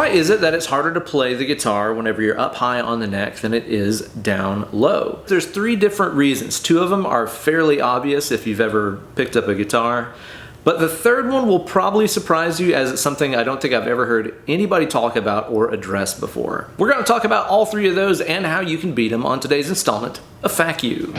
why is it that it's harder to play the guitar whenever you're up high on the neck than it is down low? There's 3 different reasons. 2 of them are fairly obvious if you've ever picked up a guitar, but the 3rd one will probably surprise you, as it's something I don't think I've ever heard anybody talk about or address before. We're going to talk about all 3 of those and how you can beat them on today's installment of FAQ You.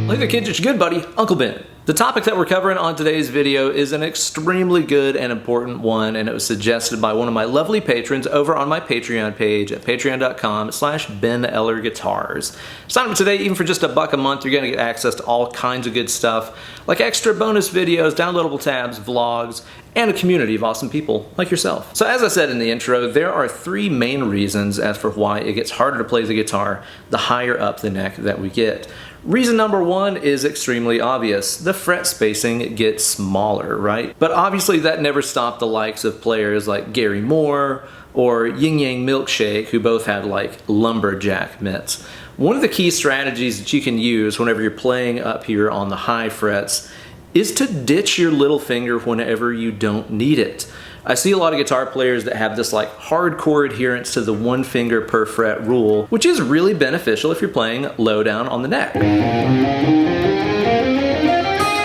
Hey there kids, it's your good buddy, Uncle Ben. The topic that we're covering on today's video is an extremely good and important one, and it was suggested by one of my lovely patrons over on my Patreon page at patreon.com/BenEllerGuitars. Sign up today, even for just $1 a month, you're gonna get access to all kinds of good stuff, like extra bonus videos, downloadable tabs, vlogs, and a community of awesome people like yourself. So as I said in the intro, there are 3 main reasons as for why it gets harder to play the guitar the higher up the neck that we get. Reason number 1 is extremely obvious. The fret spacing gets smaller, right? But obviously that never stopped the likes of players like Gary Moore or Yin Yang Milkshake, who both had like lumberjack mitts. One of the key strategies that you can use whenever you're playing up here on the high frets is to ditch your little finger whenever you don't need it. I see a lot of guitar players that have this like hardcore adherence to the 1 finger per fret rule, which is really beneficial if you're playing low down on the neck.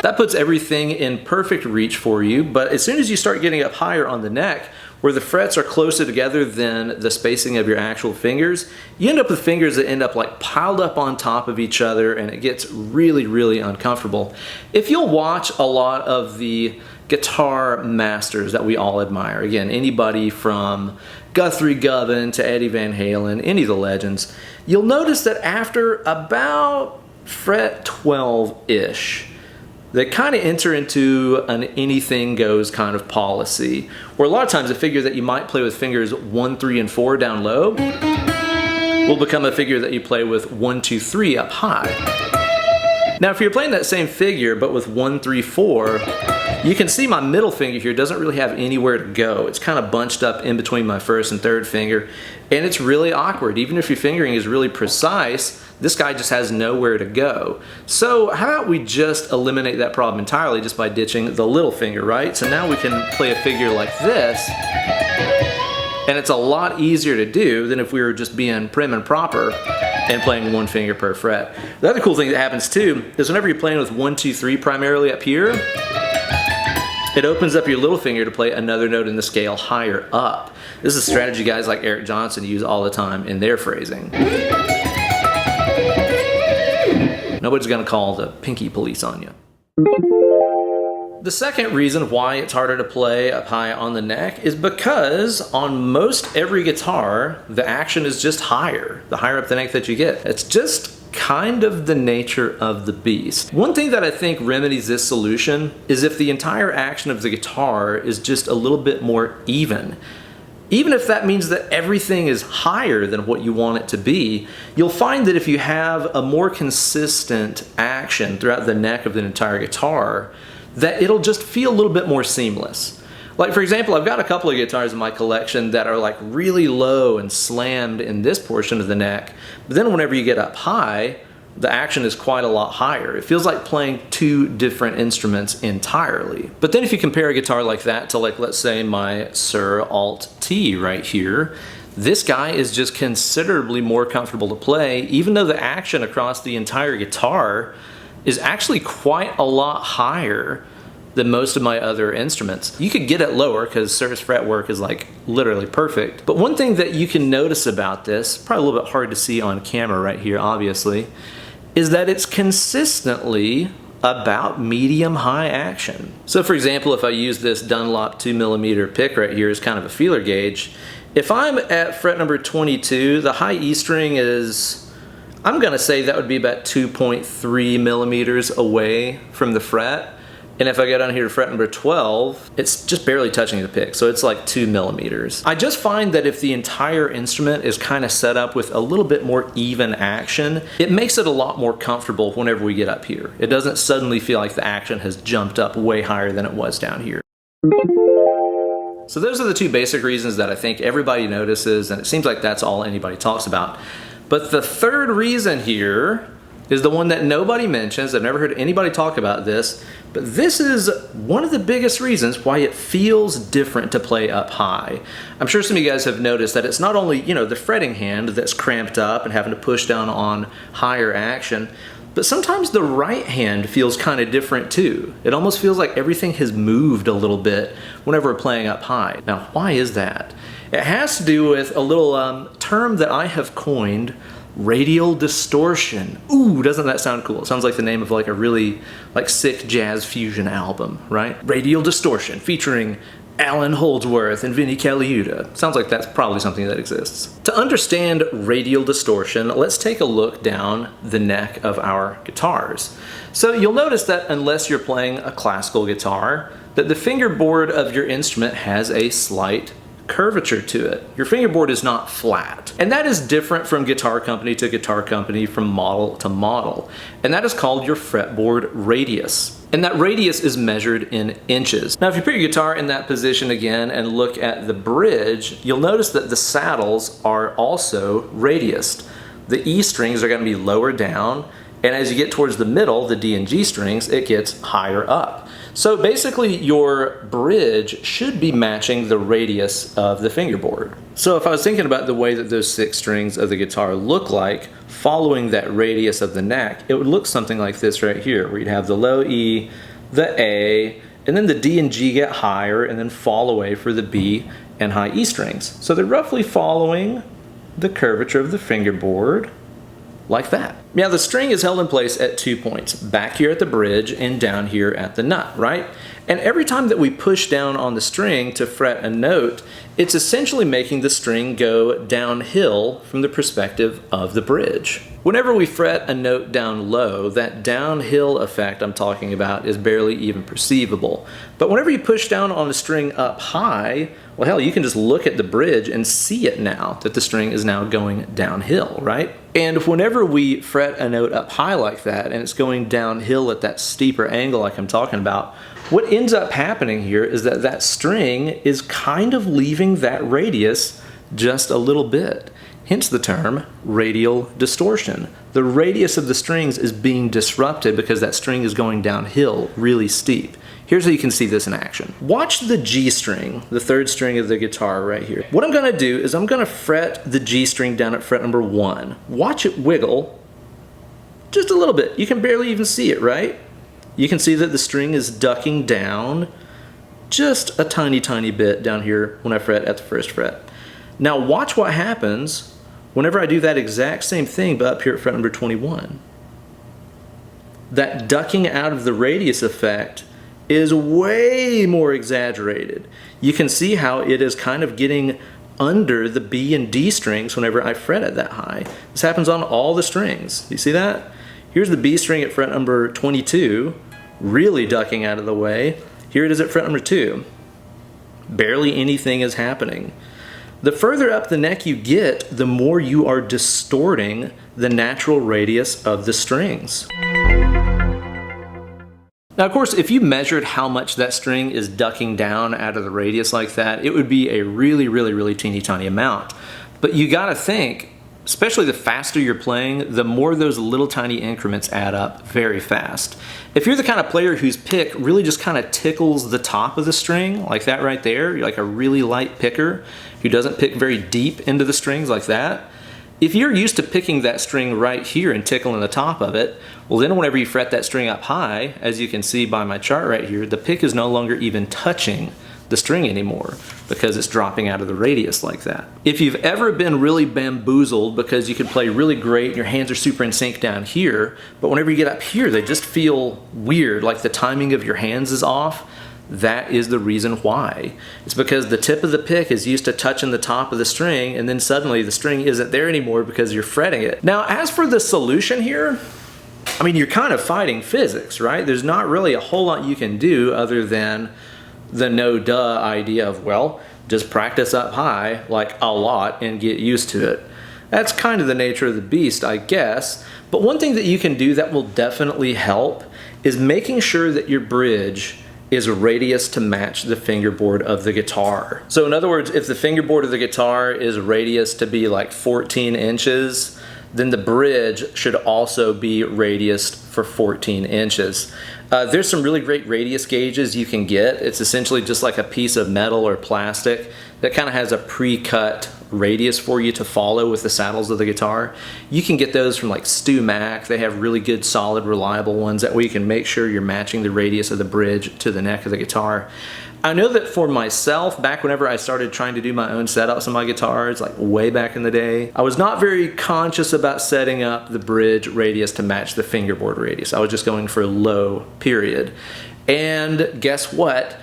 That puts everything in perfect reach for you, but as soon as you start getting up higher on the neck, where the frets are closer together than the spacing of your actual fingers, you end up with fingers that end up like piled up on top of each other, and it gets really, really uncomfortable. If you'll watch a lot of the guitar masters that we all admire, again, anybody from Guthrie Govan to Eddie Van Halen, any of the legends, you'll notice that after about fret 12-ish, they kind of enter into an anything goes kind of policy, where a lot of times a figure that you might play with fingers 1, 3, and 4 down low will become a figure that you play with 1, 2, 3 up high. Now if you're playing that same figure but with 1, 3, 4, you can see my middle finger here doesn't really have anywhere to go. It's kind of bunched up in between my 1st and 3rd finger, and it's really awkward. Even if your fingering is really precise, this guy just has nowhere to go. So how about we just eliminate that problem entirely just by ditching the little finger, right? So now we can play a figure like this, and it's a lot easier to do than if we were just being prim and proper and playing 1 finger per fret. The other cool thing that happens too is whenever you're playing with 1, 2, 3 primarily up here, it opens up your little finger to play another note in the scale higher up. This is a strategy guys like Eric Johnson use all the time in their phrasing. Nobody's gonna call the pinky police on you. The second reason why it's harder to play up high on the neck is because on most every guitar, the action is just higher, the higher up the neck that you get. It's just kind of the nature of the beast. One thing that I think remedies this solution is if the entire action of the guitar is just a little bit more even. Even if that means that everything is higher than what you want it to be, you'll find that if you have a more consistent action throughout the neck of the entire guitar, that it'll just feel a little bit more seamless. Like for example, I've got a couple of guitars in my collection that are like really low and slammed in this portion of the neck, but then whenever you get up high, the action is quite a lot higher. It feels like playing 2 different instruments entirely. But then if you compare a guitar like that to like, let's say my Sir Alt T right here, this guy is just considerably more comfortable to play, even though the action across the entire guitar is actually quite a lot higher than most of my other instruments. You could get it lower because Sir's fretwork is like literally perfect. But one thing that you can notice about this, probably a little bit hard to see on camera right here obviously, is that it's consistently about medium-high action. So for example, if I use this Dunlop 2mm pick right here as kind of a feeler gauge, if I'm at fret number 22, the high E string is, I'm gonna say that would be about 2.3 millimeters away from the fret. And if I go down here to fret number 12, it's just barely touching the pick, so it's like 2 millimeters. I just find that if the entire instrument is kind of set up with a little bit more even action, it makes it a lot more comfortable whenever we get up here. It doesn't suddenly feel like the action has jumped up way higher than it was down here. So those are the 2 basic reasons that I think everybody notices, and it seems like that's all anybody talks about. But the third reason here is the one that nobody mentions. I've never heard anybody talk about this, but this is one of the biggest reasons why it feels different to play up high. I'm sure some of you guys have noticed that it's not only, the fretting hand that's cramped up and having to push down on higher action, but sometimes the right hand feels kind of different too. It almost feels like everything has moved a little bit whenever we're playing up high. Now, why is that? It has to do with a little term that I have coined, radial distortion. Ooh, doesn't that sound cool? It sounds like the name of like a really sick jazz fusion album, right? Radial distortion featuring Alan Holdsworth and Vinnie Caliuta. Sounds like that's probably something that exists. To understand radial distortion, let's take a look down the neck of our guitars. So you'll notice that unless you're playing a classical guitar, that the fingerboard of your instrument has a slight curvature to it. Your fingerboard is not flat. And that is different from guitar company to guitar company, from model to model. And that is called your fretboard radius. And that radius is measured in inches. Now, if you put your guitar in that position again and look at the bridge, you'll notice that the saddles are also radiused. The E strings are going to be lower down, and as you get towards the middle, the D and G strings, it gets higher up. So basically your bridge should be matching the radius of the fingerboard. So if I was thinking about the way that those 6 strings of the guitar look like, following that radius of the neck, it would look something like this right here, where you'd have the low E, the A, and then the D and G get higher and then fall away for the B and high E strings. So they're roughly following the curvature of the fingerboard, like that. Now the string is held in place at 2 points, back here at the bridge and down here at the nut, right? And every time that we push down on the string to fret a note, it's essentially making the string go downhill from the perspective of the bridge. Whenever we fret a note down low, that downhill effect I'm talking about is barely even perceivable. But whenever you push down on the string up high, well hell, you can just look at the bridge and see it now, that the string is now going downhill, right? And whenever we fret a note up high like that, and it's going downhill at that steeper angle like I'm talking about, what ends up happening here is that that string is kind of leaving that radius just a little bit. Hence the term radial distortion. The radius of the strings is being disrupted because that string is going downhill really steep. Here's how you can see this in action. Watch the G string, the 3rd string of the guitar right here. What I'm gonna do is I'm gonna fret the G string down at fret number 1. Watch it wiggle just a little bit. You can barely even see it, right? You can see that the string is ducking down just a tiny, tiny bit down here when I fret at the 1st fret. Now watch what happens whenever I do that exact same thing but up here at fret number 21. That ducking out of the radius effect is way more exaggerated. You can see how it is kind of getting under the B and D strings whenever I fret it that high. This happens on all the strings. You see that? Here's the B string at fret number 22, really ducking out of the way. Here it is at fret number 2. Barely anything is happening. The further up the neck you get, the more you are distorting the natural radius of the strings. Now, of course, if you measured how much that string is ducking down out of the radius like that, it would be a really, really, really teeny tiny amount. But you gotta think, especially the faster you're playing, the more those little tiny increments add up very fast. If you're the kind of player whose pick really just kind of tickles the top of the string, like that right there, you're like a really light picker who doesn't pick very deep into the strings like that, if you're used to picking that string right here and tickling the top of it, well then whenever you fret that string up high, as you can see by my chart right here, the pick is no longer even touching the string anymore because it's dropping out of the radius like that. If you've ever been really bamboozled because you could play really great and your hands are super in sync down here, but whenever you get up here they just feel weird, like the timing of your hands is off, that is the reason why. It's because the tip of the pick is used to touching the top of the string and then suddenly the string isn't there anymore because you're fretting it. Now, as for the solution here, I mean, you're kind of fighting physics, right? There's not really a whole lot you can do other than the no-duh idea of, well, just practice up high like a lot and get used to it. That's kind of the nature of the beast, I guess. But one thing that you can do that will definitely help is making sure that your bridge is radius to match the fingerboard of the guitar. So in other words, if the fingerboard of the guitar is radius to be like 14 inches, then the bridge should also be radiused for 14 inches. There's some really great radius gauges you can get. It's essentially just like a piece of metal or plastic that kind of has a pre-cut radius for you to follow with the saddles of the guitar. You can get those from like Stu Mac. They have really good, solid, reliable ones that way you can make sure you're matching the radius of the bridge to the neck of the guitar. I know that for myself, back whenever I started trying to do my own setups on my guitars, like way back in the day, I was not very conscious about setting up the bridge radius to match the fingerboard radius. I was just going for low, period. And guess what?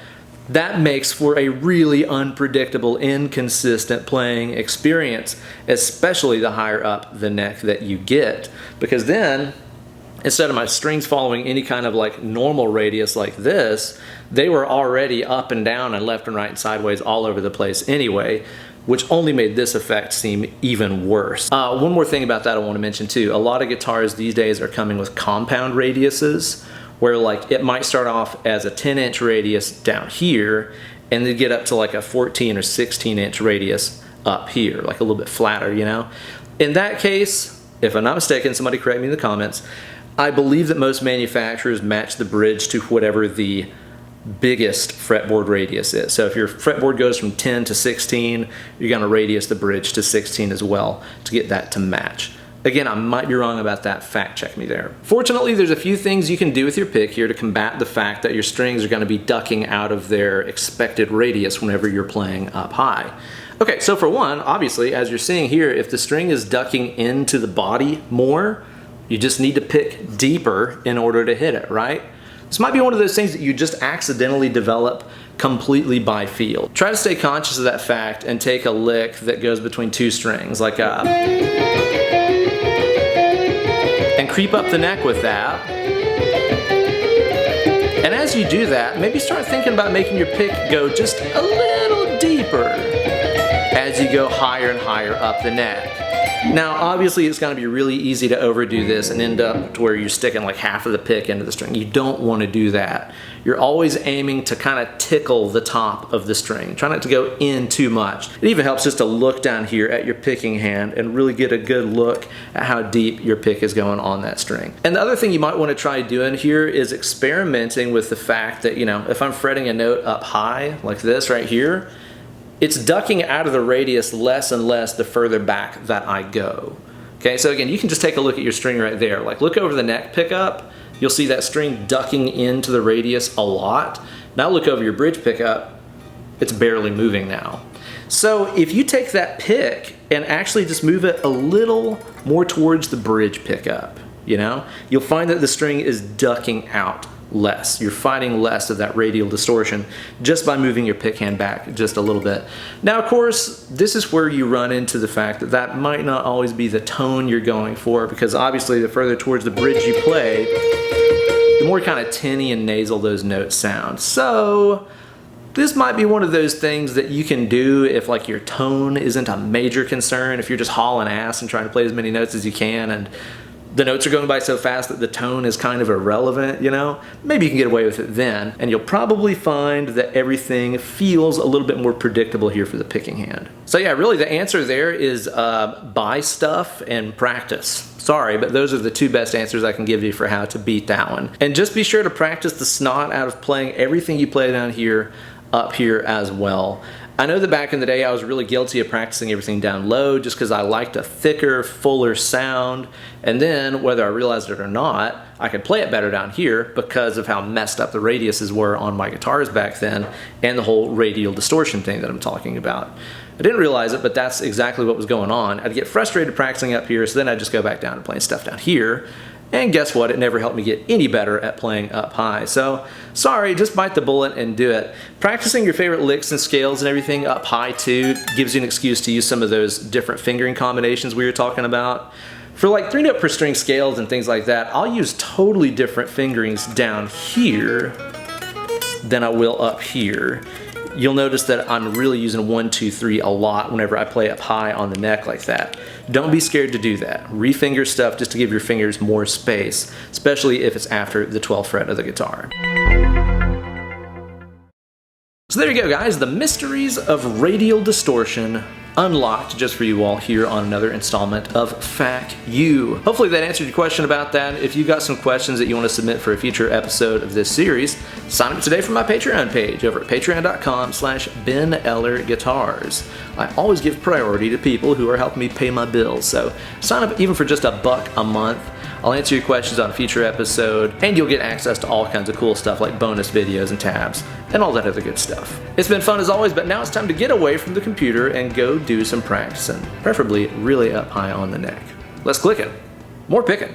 That makes for a really unpredictable, inconsistent playing experience, especially the higher up the neck that you get. Because then, instead of my strings following any kind of like normal radius like this, they were already up and down and left and right and sideways all over the place anyway, which only made this effect seem even worse. One more thing about that I want to mention too. A lot of guitars these days are coming with compound radiuses, where like it might start off as a 10-inch radius down here and then get up to like a 14 or 16-inch radius up here, like a little bit flatter, you know? In that case, if I'm not mistaken, somebody correct me in the comments, I believe that most manufacturers match the bridge to whatever the biggest fretboard radius is. So if your fretboard goes from 10 to 16, you're going to radius the bridge to 16 as well to get that to match. Again, I might be wrong about that, fact check me there. Fortunately, there's a few things you can do with your pick here to combat the fact that your strings are going to be ducking out of their expected radius whenever you're playing up high. Okay, so for one, obviously, as you're seeing here, if the string is ducking into the body more, you just need to pick deeper in order to hit it, right? This might be one of those things that you just accidentally develop completely by feel. Try to stay conscious of that fact and take a lick that goes between two strings, like a... and creep up the neck with that. And as you do that, maybe start thinking about making your pick go just a little deeper as you go higher and higher up the neck. Now, obviously, it's going to be really easy to overdo this and end up to where you're sticking like half of the pick into the string. You don't want to do that. You're always aiming to kind of tickle the top of the string. Try not to go in too much. It even helps just to look down here at your picking hand and really get a good look at how deep your pick is going on that string. And the other thing you might want to try doing here is experimenting with the fact that, you know, if I'm fretting a note up high like this right here, it's ducking out of the radius less and less the further back that I go. Okay, so again, you can just take a look at your string right there. Like, look over the neck pickup, you'll see that string ducking into the radius a lot. Now look over your bridge pickup, it's barely moving now. So if you take that pick and actually just move it a little more towards the bridge pickup, you know, you'll find that the string is ducking out less. You're fighting less of that radial distortion just by moving your pick hand back just a little bit. Now, of course, this is where you run into the fact that that might not always be the tone you're going for, because obviously the further towards the bridge you play, the more kind of tinny and nasal those notes sound. So this might be one of those things that you can do if like your tone isn't a major concern, if you're just hauling ass and trying to play as many notes as you can and the notes are going by so fast that the tone is kind of irrelevant, you know? Maybe you can get away with it then, and you'll probably find that everything feels a little bit more predictable here for the picking hand. So yeah, really the answer there is buy stuff and practice. Sorry, but those are the two best answers I can give you for how to beat that one. And just be sure to practice the snot out of playing everything you play down here up here as well. I know that back in the day I was really guilty of practicing everything down low just because I liked a thicker, fuller sound, and then whether I realized it or not, I could play it better down here because of how messed up the radiuses were on my guitars back then and the whole radial distortion thing that I'm talking about. I didn't realize it, but that's exactly what was going on. I'd get frustrated practicing up here, so then I'd just go back down and playing stuff down here. And guess what? It never helped me get any better at playing up high. So, sorry, just bite the bullet and do it. Practicing your favorite licks and scales and everything up high too gives you an excuse to use some of those different fingering combinations we were talking about. For like 3-note per string scales and things like that, I'll use totally different fingerings down here than I will up here. You'll notice that I'm really using 1, 2, 3 a lot whenever I play up high on the neck like that. Don't be scared to do that. Refinger stuff just to give your fingers more space, especially if it's after the 12th fret of the guitar. So there you go, guys, the mysteries of radial distortion unlocked just for you all here on another installment of FAQ You. Hopefully that answered your question about that. If you've got some questions that you want to submit for a future episode of this series, sign up today for my Patreon page over at patreon.com/BenEllerGuitars. I always give priority to people who are helping me pay my bills, so sign up even for just $1 a month. I'll answer your questions on a future episode, and you'll get access to all kinds of cool stuff like bonus videos and tabs, and all that other good stuff. It's been fun as always, but now it's time to get away from the computer and go do some practicing, preferably really up high on the neck. Let's click it. More picking.